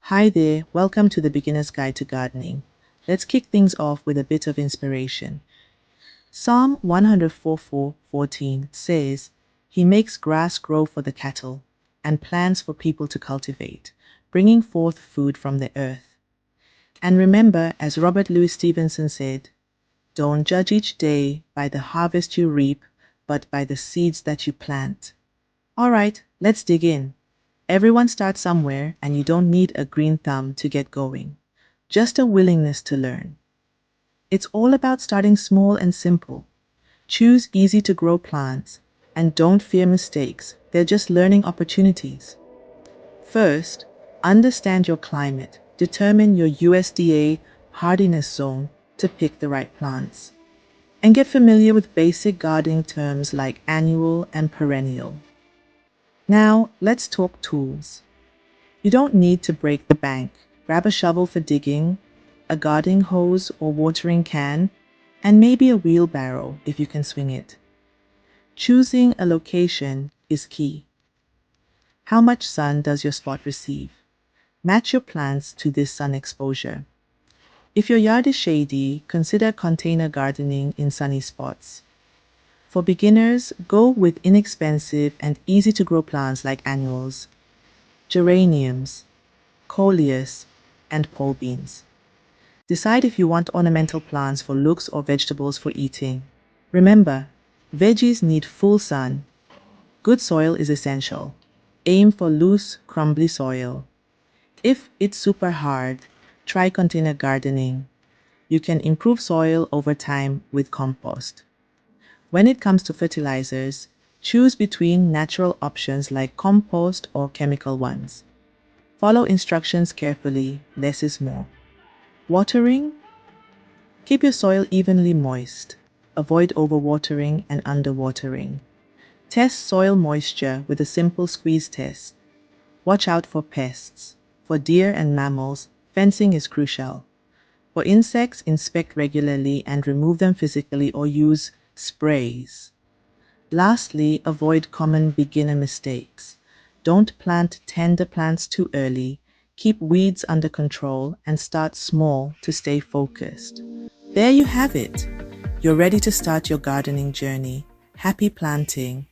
Hi there, welcome to the Beginner's Guide to Gardening. Let's kick things off with a bit of inspiration. Psalm 104:14 says, He makes grass grow for the cattle and plants for people to cultivate, bringing forth food from the earth. And remember, as Robert Louis Stevenson said, don't judge each day by the harvest you reap, but by the seeds that you plant. All right, let's dig in. Everyone starts somewhere, and you don't need a green thumb to get going. Just a willingness to learn. It's all about starting small and simple. Choose easy to grow plants, and don't fear mistakes. They're just learning opportunities. First, understand your climate. Determine your USDA hardiness zone to pick the right plants. And get familiar with basic gardening terms like annual and perennial. Now, let's talk tools. You don't need to break the bank. Grab a shovel for digging, a gardening hose or watering can, and maybe a wheelbarrow if you can swing it. Choosing a location is key. How much sun does your spot receive? Match your plants to this sun exposure. If your yard is shady, consider container gardening in sunny spots. For beginners, go with inexpensive and easy to grow plants like annuals, geraniums, coleus, and pole beans. Decide if you want ornamental plants for looks or vegetables for eating. Remember, veggies need full sun. Good soil is essential. Aim for loose, crumbly soil. If it's super hard, try container gardening. You can improve soil over time with compost. When it comes to fertilizers, choose between natural options like compost or chemical ones. Follow instructions carefully, less is more. Watering? Keep your soil evenly moist. Avoid overwatering and underwatering. Test soil moisture with a simple squeeze test. Watch out for pests. For deer and mammals, fencing is crucial. For insects, inspect regularly and remove them physically or use sprays. Lastly, avoid common beginner mistakes. Don't plant tender plants too early. Keep weeds under control and start small to stay focused. There you have it. You're ready to start your gardening journey. Happy planting.